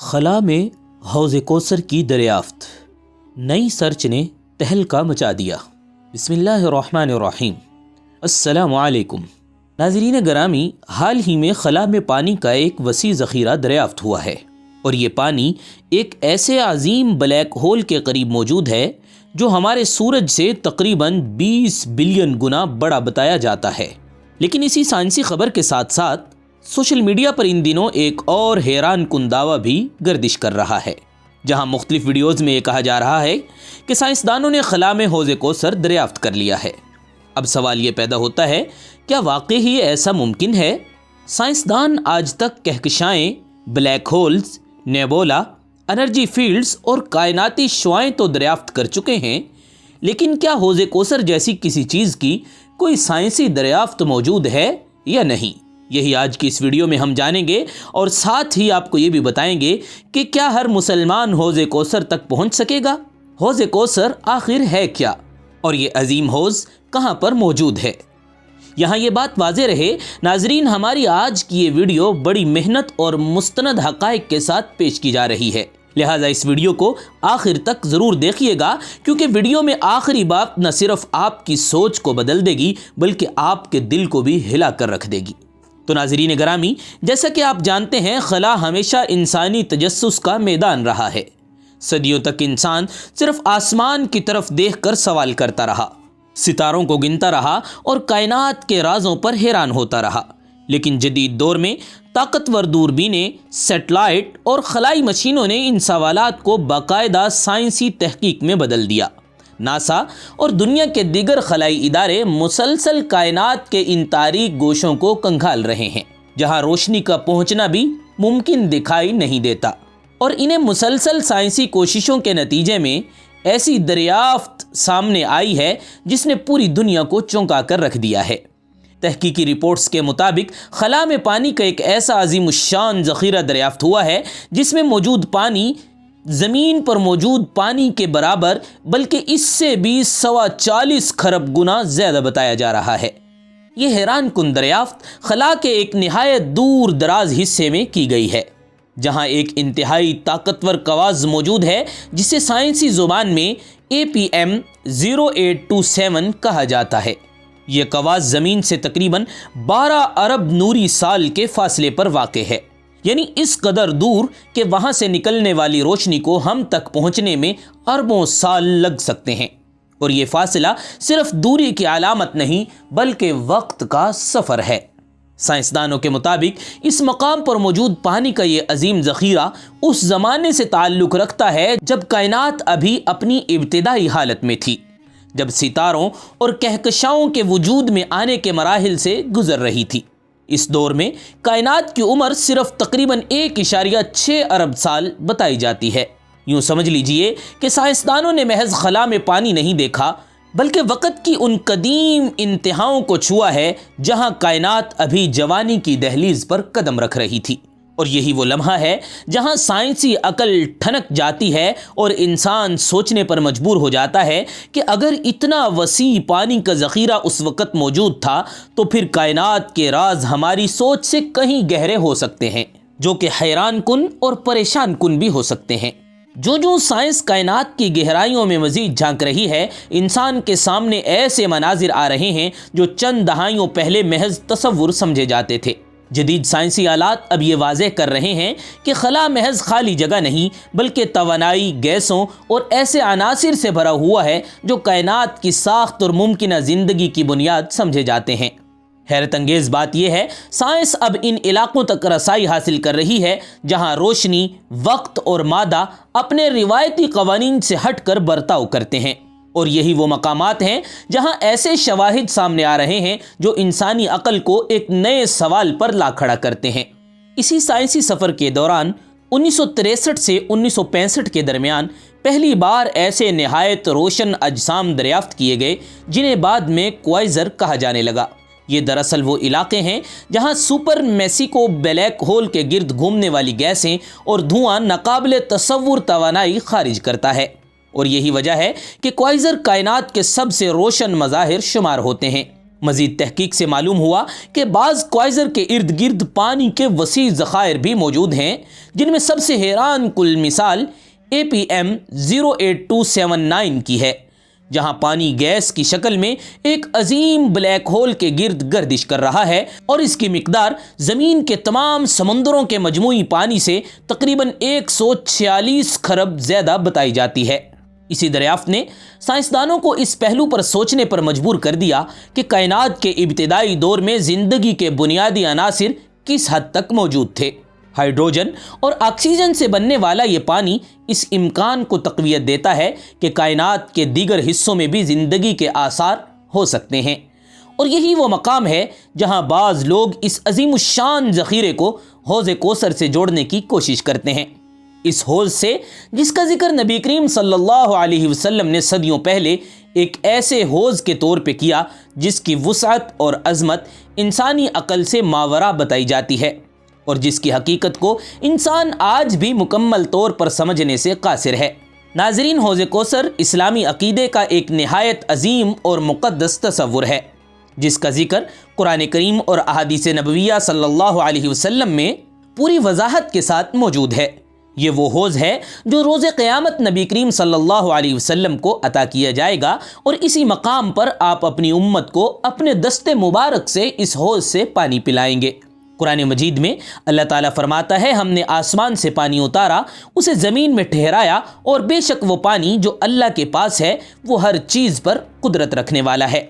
خلا میں حوض کوثر کی دریافت، نئی سرچ نے تہلکہ مچا دیا۔ بسم اللہ الرحمن الرحیم۔ السلام علیکم ناظرین گرامی، حال ہی میں خلا میں پانی کا ایک وسیع ذخیرہ دریافت ہوا ہے، اور یہ پانی ایک ایسے عظیم بلیک ہول کے قریب موجود ہے جو ہمارے سورج سے تقریباً 20 بلین گنا بڑا بتایا جاتا ہے۔ لیکن اسی سائنسی خبر کے ساتھ ساتھ سوشل میڈیا پر ان دنوں ایک اور حیران کن دعویٰ بھی گردش کر رہا ہے، جہاں مختلف ویڈیوز میں یہ کہا جا رہا ہے کہ سائنسدانوں نے خلا میں حوض کوثر دریافت کر لیا ہے۔ اب سوال یہ پیدا ہوتا ہے، کیا واقعی ہی ایسا ممکن ہے؟ سائنسدان آج تک کہکشائیں، black holes, nebula, energy fields اور کائناتی شعاعیں تو دریافت کر چکے ہیں، لیکن کیا حوض کوثر جیسی کسی چیز کی کوئی سائنسی دریافت موجود ہے یا نہیں؟ یہی آج کی اس ویڈیو میں ہم جانیں گے، اور ساتھ ہی آپ کو یہ بھی بتائیں گے کہ کیا ہر مسلمان حوض کوثر تک پہنچ سکے گا؟ حوض کوثر آخر ہے کیا، اور یہ عظیم حوض کہاں پر موجود ہے؟ یہاں یہ بات واضح رہے ناظرین، ہماری آج کی یہ ویڈیو بڑی محنت اور مستند حقائق کے ساتھ پیش کی جا رہی ہے، لہٰذا اس ویڈیو کو آخر تک ضرور دیکھیے گا، کیونکہ ویڈیو میں آخری بات نہ صرف آپ کی سوچ کو بدل دے گی بلکہ آپ کے دل کو بھی ہلا کر رکھ دے گی۔ تو ناظرین گرامی، جیسا کہ آپ جانتے ہیں، خلا ہمیشہ انسانی تجسس کا میدان رہا ہے۔ صدیوں تک انسان صرف آسمان کی طرف دیکھ کر سوال کرتا رہا، ستاروں کو گنتا رہا اور کائنات کے رازوں پر حیران ہوتا رہا۔ لیکن جدید دور میں طاقتور دوربینیں، سیٹلائٹ اور خلائی مشینوں نے ان سوالات کو باقاعدہ سائنسی تحقیق میں بدل دیا۔ ناسا اور دنیا کے دیگر خلائی ادارے مسلسل کائنات کے ان تاریک گوشوں کو کنگھال رہے ہیں جہاں روشنی کا پہنچنا بھی ممکن دکھائی نہیں دیتا، اور انہیں مسلسل سائنسی کوششوں کے نتیجے میں ایسی دریافت سامنے آئی ہے جس نے پوری دنیا کو چونکا کر رکھ دیا ہے۔ تحقیقی رپورٹس کے مطابق خلا میں پانی کا ایک ایسا عظیم الشان ذخیرہ دریافت ہوا ہے جس میں موجود پانی زمین پر موجود پانی کے برابر بلکہ اس سے بھی 140 کھرب گنا زیادہ بتایا جا رہا ہے۔ یہ حیران کن دریافت خلا کے ایک نہایت دور دراز حصے میں کی گئی ہے، جہاں ایک انتہائی طاقتور قواز موجود ہے جسے سائنسی زبان میں APM 0827 کہا جاتا ہے۔ یہ قواز زمین سے تقریباً 12 ارب نوری سال کے فاصلے پر واقع ہے، یعنی اس قدر دور کہ وہاں سے نکلنے والی روشنی کو ہم تک پہنچنے میں اربوں سال لگ سکتے ہیں، اور یہ فاصلہ صرف دوری کی علامت نہیں بلکہ وقت کا سفر ہے۔ سائنسدانوں کے مطابق اس مقام پر موجود پانی کا یہ عظیم ذخیرہ اس زمانے سے تعلق رکھتا ہے جب کائنات ابھی اپنی ابتدائی حالت میں تھی، جب ستاروں اور کہکشاؤں کے وجود میں آنے کے مراحل سے گزر رہی تھی۔ اس دور میں کائنات کی عمر صرف تقریباً 1.6 ارب سال بتائی جاتی ہے۔ یوں سمجھ لیجئے کہ سائنسدانوں نے محض خلا میں پانی نہیں دیکھا بلکہ وقت کی ان قدیم انتہاؤں کو چھوا ہے جہاں کائنات ابھی جوانی کی دہلیز پر قدم رکھ رہی تھی، اور یہی وہ لمحہ ہے جہاں سائنسی عقل ٹھنک جاتی ہے اور انسان سوچنے پر مجبور ہو جاتا ہے کہ اگر اتنا وسیع پانی کا ذخیرہ اس وقت موجود تھا تو پھر کائنات کے راز ہماری سوچ سے کہیں گہرے ہو سکتے ہیں، جو کہ حیران کن اور پریشان کن بھی ہو سکتے ہیں۔ جو سائنس کائنات کی گہرائیوں میں مزید جھانک رہی ہے، انسان کے سامنے ایسے مناظر آ رہے ہیں جو چند دہائیوں پہلے محض تصور سمجھے جاتے تھے۔ جدید سائنسی آلات اب یہ واضح کر رہے ہیں کہ خلا محض خالی جگہ نہیں بلکہ توانائی، گیسوں اور ایسے عناصر سے بھرا ہوا ہے جو کائنات کی ساخت اور ممکنہ زندگی کی بنیاد سمجھے جاتے ہیں۔ حیرت انگیز بات یہ ہے، سائنس اب ان علاقوں تک رسائی حاصل کر رہی ہے جہاں روشنی، وقت اور مادہ اپنے روایتی قوانین سے ہٹ کر برتاؤ کرتے ہیں، اور یہی وہ مقامات ہیں جہاں ایسے شواہد سامنے آ رہے ہیں جو انسانی عقل کو ایک نئے سوال پر لا کھڑا کرتے ہیں۔ اسی سائنسی سفر کے دوران 1963 سے 1965 کے درمیان پہلی بار ایسے نہایت روشن اجسام دریافت کیے گئے جنہیں بعد میں کوائزر کہا جانے لگا۔ یہ دراصل وہ علاقے ہیں جہاں سپر میسیکو بلیک ہول کے گرد گھومنے والی گیسیں اور دھواں ناقابل تصور توانائی خارج کرتا ہے، اور یہی وجہ ہے کہ کوائزر کائنات کے سب سے روشن مظاہر شمار ہوتے ہیں۔ مزید تحقیق سے معلوم ہوا کہ بعض کوائزر کے ارد گرد پانی کے وسیع ذخائر بھی موجود ہیں، جن میں سب سے حیران کل مثال APM 08279 کی ہے، جہاں پانی گیس کی شکل میں ایک عظیم بلیک ہول کے گرد گردش کر رہا ہے اور اس کی مقدار زمین کے تمام سمندروں کے مجموعی پانی سے تقریباً 146 کھرب زیادہ بتائی جاتی ہے۔ اسی دریافت نے سائنسدانوں کو اس پہلو پر سوچنے پر مجبور کر دیا کہ کائنات کے ابتدائی دور میں زندگی کے بنیادی عناصر کس حد تک موجود تھے۔ ہائیڈروجن اور آکسیجن سے بننے والا یہ پانی اس امکان کو تقویت دیتا ہے کہ کائنات کے دیگر حصوں میں بھی زندگی کے آثار ہو سکتے ہیں، اور یہی وہ مقام ہے جہاں بعض لوگ اس عظیم الشان ذخیرے کو حوض کوثر سے جوڑنے کی کوشش کرتے ہیں۔ اس حوض سے جس کا ذکر نبی کریم صلی اللہ علیہ وسلم نے صدیوں پہلے ایک ایسے حوض کے طور پہ کیا جس کی وسعت اور عظمت انسانی عقل سے ماورا بتائی جاتی ہے، اور جس کی حقیقت کو انسان آج بھی مکمل طور پر سمجھنے سے قاصر ہے۔ ناظرین، حوض کوثر اسلامی عقیدے کا ایک نہایت عظیم اور مقدس تصور ہے، جس کا ذکر قرآن کریم اور احادیث نبویہ صلی اللہ علیہ وسلم میں پوری وضاحت کے ساتھ موجود ہے۔ یہ وہ حوض ہے جو روز قیامت نبی کریم صلی اللہ علیہ وسلم کو عطا کیا جائے گا، اور اسی مقام پر آپ اپنی امت کو اپنے دست مبارک سے اس حوض سے پانی پلائیں گے۔ قرآن مجید میں اللہ تعالیٰ فرماتا ہے، ہم نے آسمان سے پانی اتارا، اسے زمین میں ٹھہرایا، اور بے شک وہ پانی جو اللہ کے پاس ہے وہ ہر چیز پر قدرت رکھنے والا ہے۔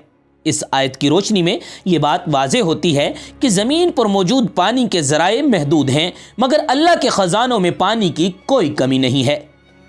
اس آیت کی روشنی میں یہ بات واضح ہوتی ہے کہ زمین پر موجود پانی کے ذرائع محدود ہیں، مگر اللہ کے خزانوں میں پانی کی کوئی کمی نہیں ہے۔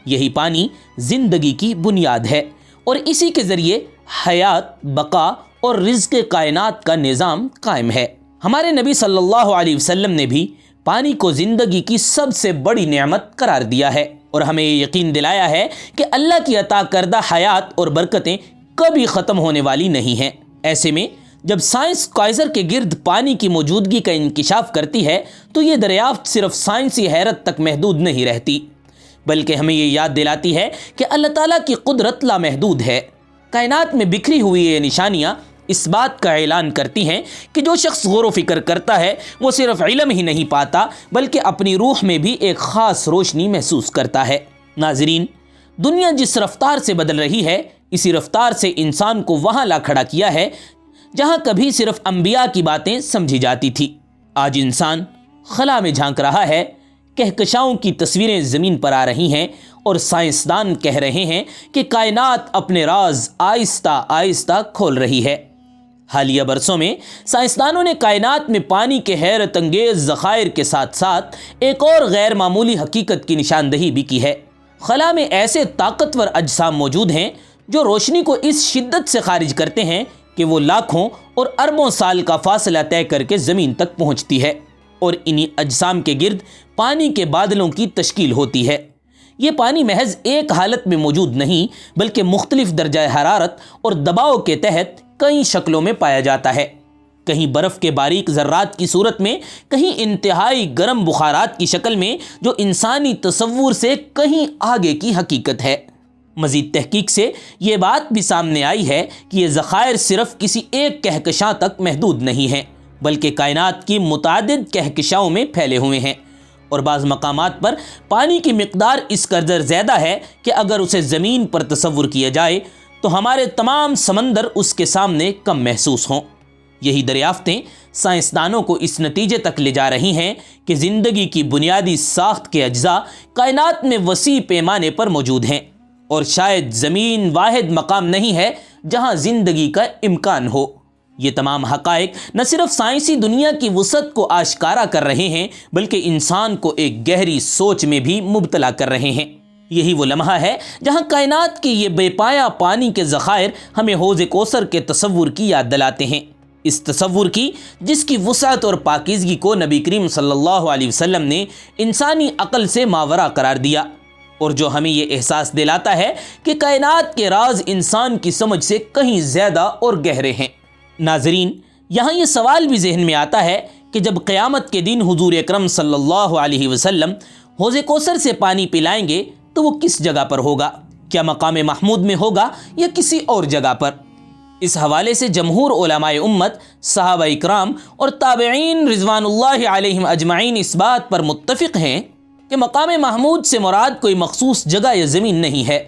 یہی پانی زندگی کی بنیاد ہے، اور اسی کے ذریعے حیات، بقا اور رزق کائنات کا نظام قائم ہے۔ ہمارے نبی صلی اللہ علیہ وسلم نے بھی پانی کو زندگی کی سب سے بڑی نعمت قرار دیا ہے، اور ہمیں یہ یقین دلایا ہے کہ اللہ کی عطا کردہ حیات اور برکتیں کبھی ختم ہونے والی نہیں ہیں۔ ایسے میں جب سائنس کوائزر کے گرد پانی کی موجودگی کا انکشاف کرتی ہے تو یہ دریافت صرف سائنسی حیرت تک محدود نہیں رہتی، بلکہ ہمیں یہ یاد دلاتی ہے کہ اللہ تعالیٰ کی قدرت لامحدود ہے۔ کائنات میں بکھری ہوئی یہ نشانیاں اس بات کا اعلان کرتی ہیں کہ جو شخص غور و فکر کرتا ہے وہ صرف علم ہی نہیں پاتا بلکہ اپنی روح میں بھی ایک خاص روشنی محسوس کرتا ہے۔ ناظرین، دنیا جس رفتار سے بدل رہی ہے، اسی رفتار سے انسان کو وہاں لا کھڑا کیا ہے جہاں کبھی صرف انبیاء کی باتیں سمجھی جاتی تھی۔ آج انسان خلا میں جھانک رہا ہے، کہکشاؤں کی تصویریں زمین پر آ رہی ہیں، اور سائنسدان کہہ رہے ہیں کہ کائنات اپنے راز آہستہ آہستہ کھول رہی ہے۔ حالیہ برسوں میں سائنسدانوں نے کائنات میں پانی کے حیرت انگیز ذخائر کے ساتھ ساتھ ایک اور غیر معمولی حقیقت کی نشاندہی بھی کی ہے۔ خلا میں ایسے طاقتور اجسام موجود ہیں جو روشنی کو اس شدت سے خارج کرتے ہیں کہ وہ لاکھوں اور اربوں سال کا فاصلہ طے کر کے زمین تک پہنچتی ہے، اور انہی اجسام کے گرد پانی کے بادلوں کی تشکیل ہوتی ہے۔ یہ پانی محض ایک حالت میں موجود نہیں بلکہ مختلف درجہ حرارت اور دباؤ کے تحت کئی شکلوں میں پایا جاتا ہے، کہیں برف کے باریک ذرات کی صورت میں، کہیں انتہائی گرم بخارات کی شکل میں، جو انسانی تصور سے کہیں آگے کی حقیقت ہے۔ مزید تحقیق سے یہ بات بھی سامنے آئی ہے کہ یہ ذخائر صرف کسی ایک کہکشاں تک محدود نہیں ہیں بلکہ کائنات کی متعدد کہکشاؤں میں پھیلے ہوئے ہیں، اور بعض مقامات پر پانی کی مقدار اس قدر زیادہ ہے کہ اگر اسے زمین پر تصور کیا جائے تو ہمارے تمام سمندر اس کے سامنے کم محسوس ہوں۔ یہی دریافتیں سائنسدانوں کو اس نتیجے تک لے جا رہی ہیں کہ زندگی کی بنیادی ساخت کے اجزاء کائنات میں وسیع پیمانے پر موجود ہیں، اور شاید زمین واحد مقام نہیں ہے جہاں زندگی کا امکان ہو۔ یہ تمام حقائق نہ صرف سائنسی دنیا کی وسعت کو آشکارا کر رہے ہیں بلکہ انسان کو ایک گہری سوچ میں بھی مبتلا کر رہے ہیں۔ یہی وہ لمحہ ہے جہاں کائنات کے یہ بے پایا پانی کے ذخائر ہمیں حوض کوثر کے تصور کی یاد دلاتے ہیں، اس تصور کی جس کی وسعت اور پاکیزگی کو نبی کریم صلی اللہ علیہ وسلم نے انسانی عقل سے ماورا قرار دیا، اور جو ہمیں یہ احساس دلاتا ہے کہ کائنات کے راز انسان کی سمجھ سے کہیں زیادہ اور گہرے ہیں۔ ناظرین، یہاں یہ سوال بھی ذہن میں آتا ہے کہ جب قیامت کے دن حضور اکرم صلی اللہ علیہ وسلم حوض کوثر سے پانی پلائیں گے تو وہ کس جگہ پر ہوگا؟ کیا مقام محمود میں ہوگا یا کسی اور جگہ پر؟ اس حوالے سے جمہور علماء امت، صحابہ اکرام اور تابعین رضوان اللہ علیہم اجمعین اس بات پر متفق ہیں کہ مقام محمود سے مراد کوئی مخصوص جگہ یا زمین نہیں ہے،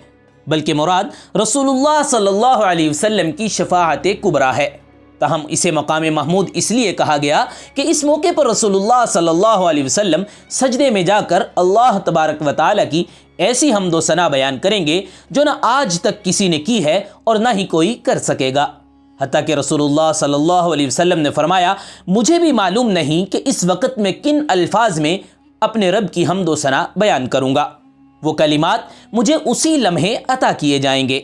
بلکہ مراد رسول اللہ صلی اللہ علیہ وسلم کی شفاعت کبریٰ ہے۔ تاہم اسے مقام محمود اس لیے کہا گیا کہ اس موقع پر رسول اللہ صلی اللہ علیہ وسلم سجدے میں جا کر اللہ تبارک و تعالیٰ کی ایسی حمد و ثنا بیان کریں گے جو نہ آج تک کسی نے کی ہے اور نہ ہی کوئی کر سکے گا۔ حتیٰ کہ رسول اللہ صلی اللہ علیہ وسلم نے فرمایا، مجھے بھی معلوم نہیں کہ اس وقت میں کن الفاظ میں اپنے رب کی حمد و ثنا بیان کروں گا، وہ کلمات مجھے اسی لمحے عطا کیے جائیں گے۔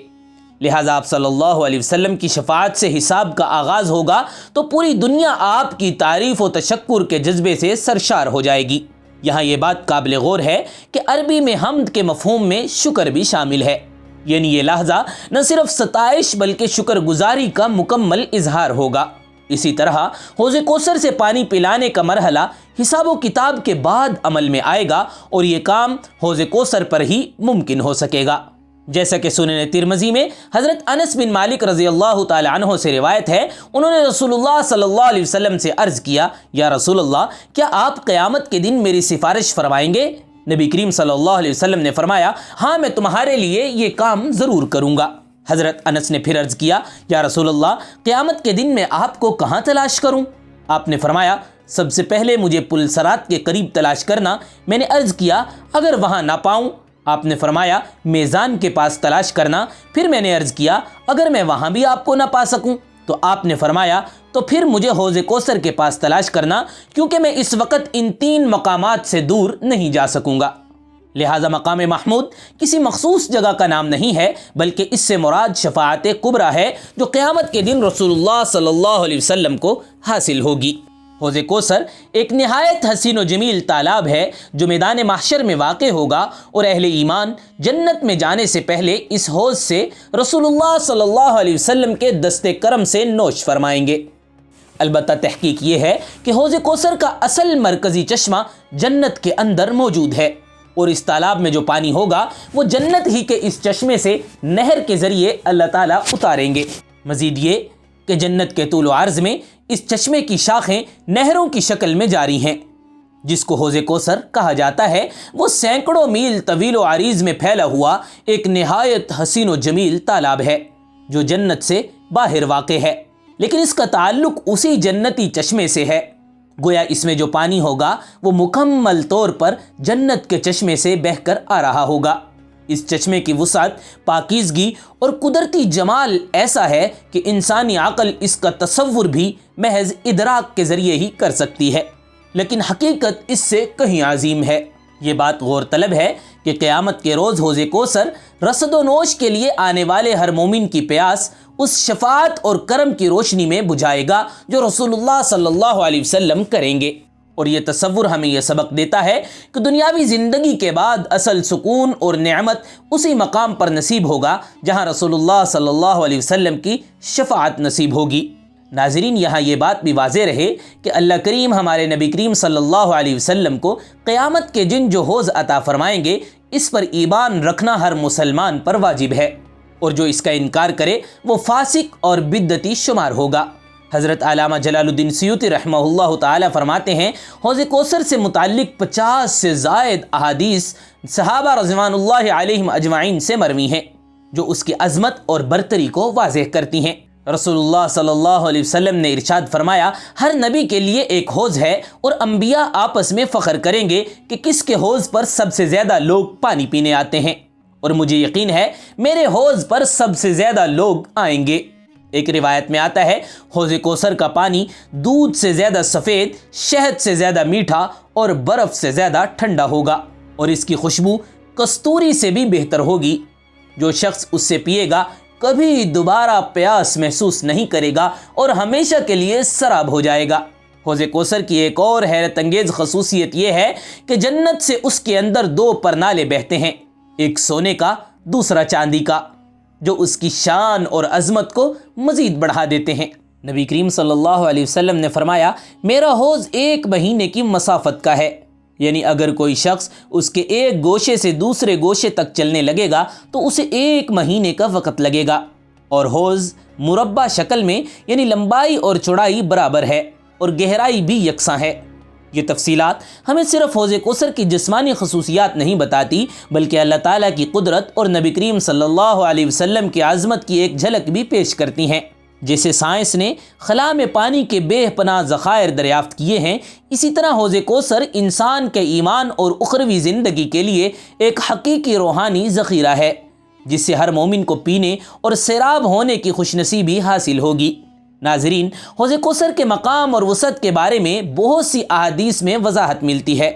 لہٰذا آپ صلی اللہ علیہ وسلم کی شفاعت سے حساب کا آغاز ہوگا تو پوری دنیا آپ کی تعریف و تشکر کے جذبے سے سرشار ہو جائے گی۔ یہاں یہ بات قابل غور ہے کہ عربی میں حمد کے مفہوم میں شکر بھی شامل ہے، یعنی یہ لحظہ نہ صرف ستائش بلکہ شکر گزاری کا مکمل اظہار ہوگا۔ اسی طرح حوض کوثر سے پانی پلانے کا مرحلہ حساب و کتاب کے بعد عمل میں آئے گا اور یہ کام حوض کوثر پر ہی ممکن ہو سکے گا، جیسا کہ سنن ترمذی میں حضرت انس بن مالک رضی اللہ تعالی عنہ سے روایت ہے، انہوں نے رسول اللہ صلی اللہ علیہ وسلم سے عرض کیا، یا رسول اللہ، کیا آپ قیامت کے دن میری سفارش فرمائیں گے؟ نبی کریم صلی اللہ علیہ وسلم نے فرمایا، ہاں میں تمہارے لیے یہ کام ضرور کروں گا۔ حضرت انس نے پھر عرض کیا، یا رسول اللہ، قیامت کے دن میں آپ کو کہاں تلاش کروں؟ آپ نے فرمایا، سب سے پہلے مجھے پل صراط کے قریب تلاش کرنا۔ میں نے عرض کیا، اگر وہاں نہ پاؤں؟ آپ نے فرمایا، میزان کے پاس تلاش کرنا۔ پھر میں نے عرض کیا، اگر میں وہاں بھی آپ کو نہ پا سکوں؟ تو آپ نے فرمایا، تو پھر مجھے حوض کوثر کے پاس تلاش کرنا، کیونکہ میں اس وقت ان 3 مقامات سے دور نہیں جا سکوں گا۔ لہٰذا مقام محمود کسی مخصوص جگہ کا نام نہیں ہے، بلکہ اس سے مراد شفاعت کبریٰ ہے جو قیامت کے دن رسول اللہ صلی اللہ علیہ وسلم کو حاصل ہوگی۔ حوض کوثر ایک نہایت حسین و جمیل تالاب ہے جو میدان محشر میں واقع ہوگا، اور اہل ایمان جنت میں جانے سے پہلے اس حوض سے رسول اللہ صلی اللہ علیہ وسلم کے دست کرم سے نوش فرمائیں گے۔ البتہ تحقیق یہ ہے کہ حوض کوثر کا اصل مرکزی چشمہ جنت کے اندر موجود ہے، اور اس تالاب میں جو پانی ہوگا وہ جنت ہی کے اس چشمے سے نہر کے ذریعے اللہ تعالیٰ اتاریں گے۔ مزید یہ کہ جنت کے طول و عرض میں اس چشمے کی شاخیں نہروں کی شکل میں جاری ہیں۔ جس کو حوض کوثر کہا جاتا ہے، وہ سینکڑوں میل طویل و عریض میں پھیلا ہوا ایک نہایت حسین و جمیل تالاب ہے جو جنت سے باہر واقع ہے، لیکن اس کا تعلق اسی جنتی چشمے سے ہے۔ گویا اس میں جو پانی ہوگا وہ مکمل طور پر جنت کے چشمے سے بہہ کر آ رہا ہوگا۔ اس چشمے کی وسعت، پاکیزگی اور قدرتی جمال ایسا ہے کہ انسانی عقل اس کا تصور بھی محض ادراک کے ذریعے ہی کر سکتی ہے، لیکن حقیقت اس سے کہیں عظیم ہے۔ یہ بات غور طلب ہے کہ قیامت کے روز حوض کوثر رسد و نوش کے لیے آنے والے ہر مومن کی پیاس اس شفاعت اور کرم کی روشنی میں بجھائے گا جو رسول اللہ صلی اللہ علیہ وسلم کریں گے۔ اور یہ تصور ہمیں یہ سبق دیتا ہے کہ دنیاوی زندگی کے بعد اصل سکون اور نعمت اسی مقام پر نصیب ہوگا جہاں رسول اللہ صلی اللہ علیہ وسلم کی شفاعت نصیب ہوگی۔ ناظرین، یہاں یہ بات بھی واضح رہے کہ اللہ کریم ہمارے نبی کریم صلی اللہ علیہ وسلم کو قیامت کے دن جو حوض عطا فرمائیں گے، اس پر ایمان رکھنا ہر مسلمان پر واجب ہے، اور جو اس کا انکار کرے وہ فاسق اور بدعتی شمار ہوگا۔ حضرت علامہ جلال الدین سیوطی رحمہ اللہ تعالی فرماتے ہیں، حوض کوثر سے متعلق 50 سے زائد احادیث صحابہ رضوان اللہ علیہم اجمعین سے مروی ہیں جو اس کی عظمت اور برتری کو واضح کرتی ہیں۔ رسول اللہ صلی اللہ علیہ وسلم نے ارشاد فرمایا، ہر نبی کے لیے ایک حوض ہے، اور انبیاء آپس میں فخر کریں گے کہ کس کے حوض پر سب سے زیادہ لوگ پانی پینے آتے ہیں، اور مجھے یقین ہے میرے حوض پر سب سے زیادہ لوگ آئیں گے۔ ایک روایت میں آتا ہے، حوض کوثر کا پانی دودھ سے زیادہ سفید، شہد سے زیادہ میٹھا اور برف سے زیادہ ٹھنڈا ہوگا، اور اس کی خوشبو کستوری سے بھی بہتر ہوگی۔ جو شخص اس سے پیے گا کبھی دوبارہ پیاس محسوس نہیں کرے گا اور ہمیشہ کے لیے سراب ہو جائے گا۔ حوض کوثر کی ایک اور حیرت انگیز خصوصیت یہ ہے کہ جنت سے اس کے اندر 2 پرنالے بہتے ہیں، ایک سونے کا، دوسرا چاندی کا، جو اس کی شان اور عظمت کو مزید بڑھا دیتے ہیں۔ نبی کریم صلی اللہ علیہ وسلم نے فرمایا، میرا حوض 1 مہینے کی مسافت کا ہے، یعنی اگر کوئی شخص اس کے ایک گوشے سے دوسرے گوشے تک چلنے لگے گا تو اسے 1 مہینے کا وقت لگے گا۔ اور حوض مربع شکل میں یعنی لمبائی اور چوڑائی برابر ہے اور گہرائی بھی یکساں ہے۔ یہ تفصیلات ہمیں صرف حوض کوثر کی جسمانی خصوصیات نہیں بتاتی بلکہ اللہ تعالیٰ کی قدرت اور نبی کریم صلی اللہ علیہ وسلم کی عظمت کی ایک جھلک بھی پیش کرتی ہیں۔ جیسے سائنس نے خلا میں پانی کے بے پناہ ذخائر دریافت کیے ہیں، اسی طرح حوض کوثر انسان کے ایمان اور اخروی زندگی کے لیے ایک حقیقی روحانی ذخیرہ ہے جس سے ہر مومن کو پینے اور سیراب ہونے کی خوش نصیبی حاصل ہوگی۔ ناظرین، حوض کوثر کے مقام اور وسعت کے بارے میں بہت سی احادیث میں وضاحت ملتی ہے۔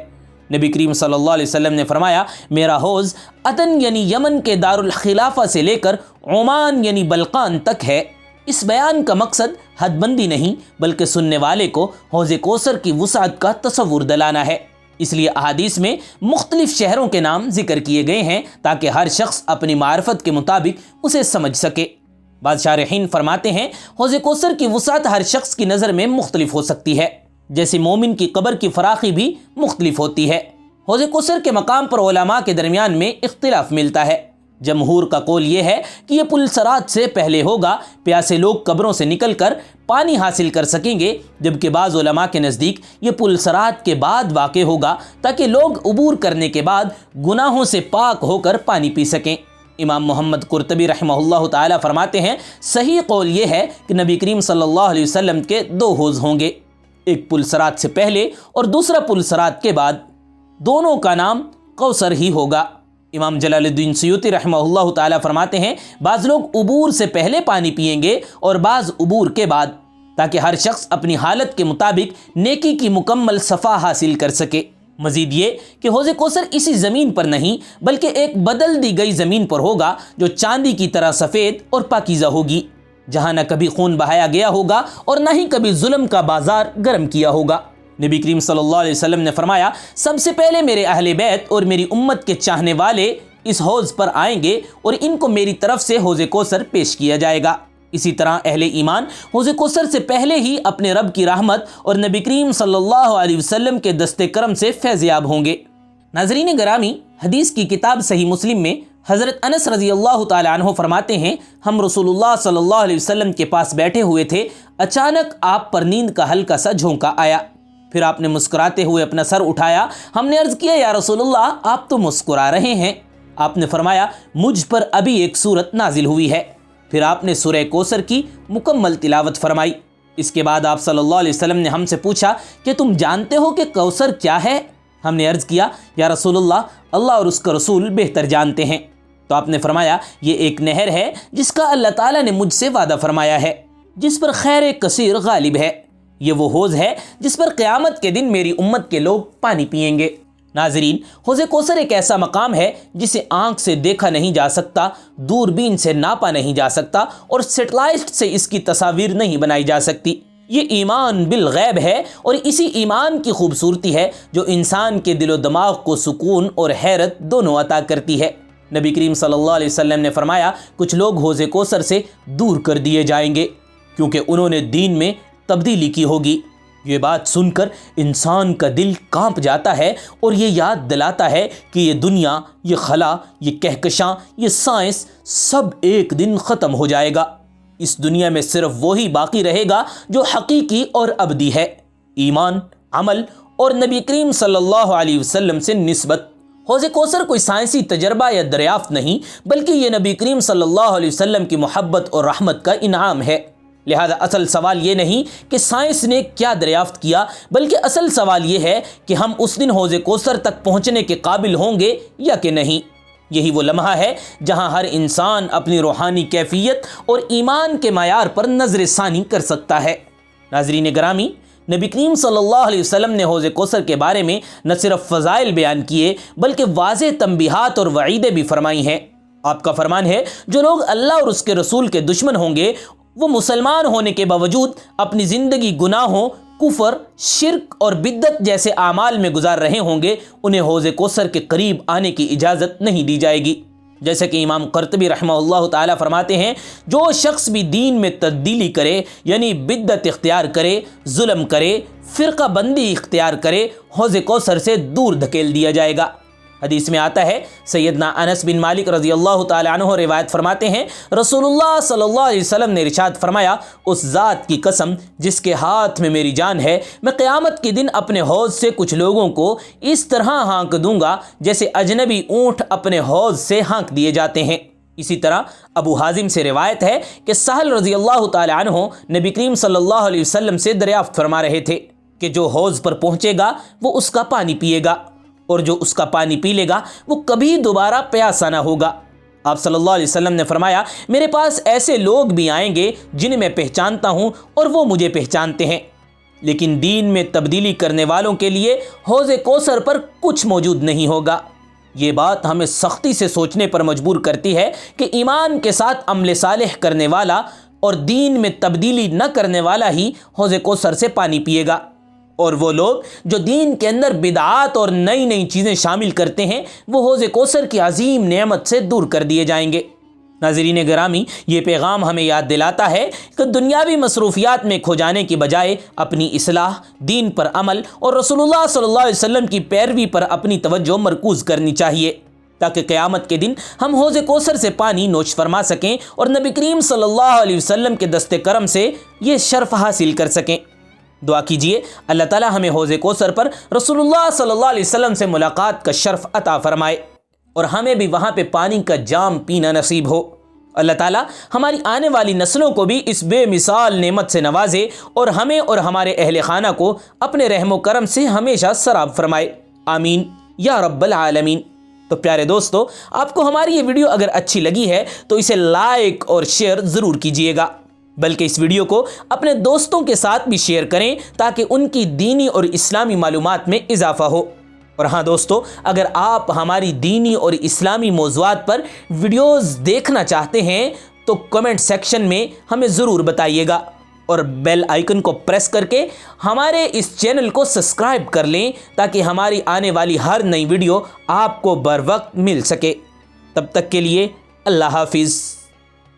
نبی کریم صلی اللہ علیہ وسلم نے فرمایا، میرا حوض عدن یعنی یمن کے دارالخلافہ سے لے کر عمان یعنی بلقان تک ہے۔ اس بیان کا مقصد حد بندی نہیں بلکہ سننے والے کو حوض کوثر کی وسعت کا تصور دلانا ہے۔ اس لیے احادیث میں مختلف شہروں کے نام ذکر کیے گئے ہیں تاکہ ہر شخص اپنی معرفت کے مطابق اسے سمجھ سکے۔ بعض شارحین فرماتے ہیں حوض کوثر کی وسعت ہر شخص کی نظر میں مختلف ہو سکتی ہے، جیسے مومن کی قبر کی فراخی بھی مختلف ہوتی ہے۔ حوض کوثر کے مقام پر علماء کے درمیان میں اختلاف ملتا ہے۔ جمہور کا قول یہ ہے کہ یہ پل صراط سے پہلے ہوگا، پیاسے لوگ قبروں سے نکل کر پانی حاصل کر سکیں گے، جبکہ بعض علماء کے نزدیک یہ پل صراط کے بعد واقع ہوگا تاکہ لوگ عبور کرنے کے بعد گناہوں سے پاک ہو کر پانی پی سکیں۔ امام محمد قرطبی رحمہ اللہ تعالیٰ فرماتے ہیں، صحیح قول یہ ہے کہ نبی کریم صلی اللہ علیہ وسلم کے 2 حوض ہوں گے، ایک پل صراط سے پہلے اور دوسرا پل صراط کے بعد، دونوں کا نام کوثر ہی ہوگا۔ امام جلال الدین سیوطی رحمہ اللہ تعالیٰ فرماتے ہیں، بعض لوگ عبور سے پہلے پانی پئیں گے اور بعض عبور کے بعد، تاکہ ہر شخص اپنی حالت کے مطابق نیکی کی مکمل صفا حاصل کر سکے۔ مزید یہ کہ حوض کوثر اسی زمین پر نہیں بلکہ ایک بدل دی گئی زمین پر ہوگا جو چاندی کی طرح سفید اور پاکیزہ ہوگی، جہاں نہ کبھی خون بہایا گیا ہوگا اور نہ ہی کبھی ظلم کا بازار گرم کیا ہوگا۔ نبی کریم صلی اللہ علیہ وسلم نے فرمایا، سب سے پہلے میرے اہل بیت اور میری امت کے چاہنے والے اس حوض پر آئیں گے اور ان کو میری طرف سے حوض کوثر پیش کیا جائے گا۔ اسی طرح اہل ایمان حوض کوثر سے پہلے ہی اپنے رب کی رحمت اور نبی کریم صلی اللہ علیہ وسلم کے دست کرم سے فیض یاب ہوں گے۔ ناظرین گرامی، حدیث کی کتاب صحیح مسلم میں حضرت انس رضی اللہ تعالی عنہ فرماتے ہیں، ہم رسول اللہ صلی اللہ علیہ وسلم کے پاس بیٹھے ہوئے تھے، اچانک آپ پر نیند کا ہلکا سا جھونکا آیا، پھر آپ نے مسکراتے ہوئے اپنا سر اٹھایا۔ ہم نے عرض کیا، یا رسول اللہ، آپ تو مسکرا رہے ہیں۔ آپ نے فرمایا، مجھ پر ابھی ایک سورت نازل ہوئی ہے۔ پھر آپ نے سورہ کوثر کی مکمل تلاوت فرمائی۔ اس کے بعد آپ صلی اللہ علیہ وسلم نے ہم سے پوچھا کہ تم جانتے ہو کہ کوثر کیا ہے؟ ہم نے عرض کیا، یا رسول اللہ اور اس کا رسول بہتر جانتے ہیں۔ تو آپ نے فرمایا، یہ ایک نہر ہے جس کا اللہ تعالیٰ نے مجھ سے وعدہ فرمایا ہے، جس پر خیر کثیر غالب ہے۔ یہ وہ حوض ہے جس پر قیامت کے دن میری امت کے لوگ پانی پئیں گے۔ ناظرین، حوض کوثر ایک ایسا مقام ہے جسے آنکھ سے دیکھا نہیں جا سکتا، دوربین سے ناپا نہیں جا سکتا اور سیٹلائٹ سے اس کی تصاویر نہیں بنائی جا سکتی۔ یہ ایمان بالغیب ہے اور اسی ایمان کی خوبصورتی ہے جو انسان کے دل و دماغ کو سکون اور حیرت دونوں عطا کرتی ہے۔ نبی کریم صلی اللہ علیہ وسلم نے فرمایا، کچھ لوگ حوض کوثر سے دور کر دیے جائیں گے کیونکہ انہوں نے دین میں تبدیلی کی ہوگی۔ یہ بات سن کر انسان کا دل کانپ جاتا ہے اور یہ یاد دلاتا ہے کہ یہ دنیا، یہ خلا، یہ کہکشاں، یہ سائنس سب ایک دن ختم ہو جائے گا۔ اس دنیا میں صرف وہی باقی رہے گا جو حقیقی اور ابدی ہے، ایمان، عمل اور نبی کریم صلی اللہ علیہ وسلم سے نسبت۔ حوض کوثر کوئی سائنسی تجربہ یا دریافت نہیں بلکہ یہ نبی کریم صلی اللہ علیہ وسلم کی محبت اور رحمت کا انعام ہے۔ لہذا اصل سوال یہ نہیں کہ سائنس نے کیا دریافت کیا بلکہ اصل سوال یہ ہے کہ ہم اس دن حوض کوثر تک پہنچنے کے قابل ہوں گے یا کہ نہیں۔ یہی وہ لمحہ ہے جہاں ہر انسان اپنی روحانی کیفیت اور ایمان کے معیار پر نظر ثانی کر سکتا ہے۔ ناظرین گرامی، نبی کریم صلی اللہ علیہ وسلم نے حوض کوثر کے بارے میں نہ صرف فضائل بیان کیے بلکہ واضح تنبیہات اور وعیدیں بھی فرمائی ہیں۔ آپ کا فرمان ہے، جو لوگ اللہ اور اس کے رسول کے دشمن ہوں گے وہ مسلمان ہونے کے باوجود اپنی زندگی گناہوں، کفر، شرک اور بدعت جیسے اعمال میں گزار رہے ہوں گے، انہیں حوض کوثر کے قریب آنے کی اجازت نہیں دی جائے گی۔ جیسے کہ امام قرطبی رحمہ اللہ تعالیٰ فرماتے ہیں، جو شخص بھی دین میں تبدیلی کرے یعنی بدعت اختیار کرے، ظلم کرے، فرقہ بندی اختیار کرے، حوض کوثر سے دور دھکیل دیا جائے گا۔ حدیث میں آتا ہے، سیدنا انس بن مالک رضی اللہ تعالی عنہ روایت فرماتے ہیں، رسول اللہ صلی اللہ علیہ وسلم نے ارشاد فرمایا، اس ذات کی قسم جس کے ہاتھ میں میری جان ہے، میں قیامت کے دن اپنے حوض سے کچھ لوگوں کو اس طرح ہانک دوں گا جیسے اجنبی اونٹ اپنے حوض سے ہانک دیے جاتے ہیں۔ اسی طرح ابو حازم سے روایت ہے کہ سہل رضی اللہ تعالی عنہ نبی کریم صلی اللہ علیہ وسلم سے دریافت فرما رہے تھے کہ جو حوض پر پہنچے گا وہ اس کا پانی پیے گا، اور جو اس کا پانی پی لے گا وہ کبھی دوبارہ پیاسا نہ ہوگا۔ آپ صلی اللہ علیہ وسلم نے فرمایا، میرے پاس ایسے لوگ بھی آئیں گے جنہیں میں پہچانتا ہوں اور وہ مجھے پہچانتے ہیں، لیکن دین میں تبدیلی کرنے والوں کے لیے حوض کوثر پر کچھ موجود نہیں ہوگا۔ یہ بات ہمیں سختی سے سوچنے پر مجبور کرتی ہے کہ ایمان کے ساتھ عمل صالح کرنے والا اور دین میں تبدیلی نہ کرنے والا ہی حوض کوثر سے پانی پیے گا، اور وہ لوگ جو دین کے اندر بدعات اور نئی نئی چیزیں شامل کرتے ہیں وہ حوض کوثر کی عظیم نعمت سے دور کر دیے جائیں گے۔ ناظرین گرامی، یہ پیغام ہمیں یاد دلاتا ہے کہ دنیاوی مصروفیات میں کھو جانے کی بجائے اپنی اصلاح، دین پر عمل اور رسول اللہ صلی اللہ علیہ وسلم کی پیروی پر اپنی توجہ مرکوز کرنی چاہیے، تاکہ قیامت کے دن ہم حوض کوثر سے پانی نوش فرما سکیں اور نبی کریم صلی اللہ علیہ وسلم کے دست کرم سے یہ شرف حاصل کر سکیں۔ دعا کیجئے اللہ تعالی ہمیں حوض کوثر پر رسول اللہ صلی اللہ علیہ وسلم سے ملاقات کا شرف عطا فرمائے اور ہمیں بھی وہاں پہ پانی کا جام پینا نصیب ہو۔ اللہ تعالی ہماری آنے والی نسلوں کو بھی اس بے مثال نعمت سے نوازے اور ہمیں اور ہمارے اہل خانہ کو اپنے رحم و کرم سے ہمیشہ سراب فرمائے، آمین یا رب العالمین۔ تو پیارے دوستو، آپ کو ہماری یہ ویڈیو اگر اچھی لگی ہے تو اسے لائک اور شیئر ضرور کیجئے گا، بلکہ اس ویڈیو کو اپنے دوستوں کے ساتھ بھی شیئر کریں تاکہ ان کی دینی اور اسلامی معلومات میں اضافہ ہو۔ اور ہاں دوستو، اگر آپ ہماری دینی اور اسلامی موضوعات پر ویڈیوز دیکھنا چاہتے ہیں تو کمنٹ سیکشن میں ہمیں ضرور بتائیے گا، اور بیل آئیکن کو پریس کر کے ہمارے اس چینل کو سبسکرائب کر لیں تاکہ ہماری آنے والی ہر نئی ویڈیو آپ کو بر وقت مل سکے۔ تب تک کے لیے اللہ حافظ۔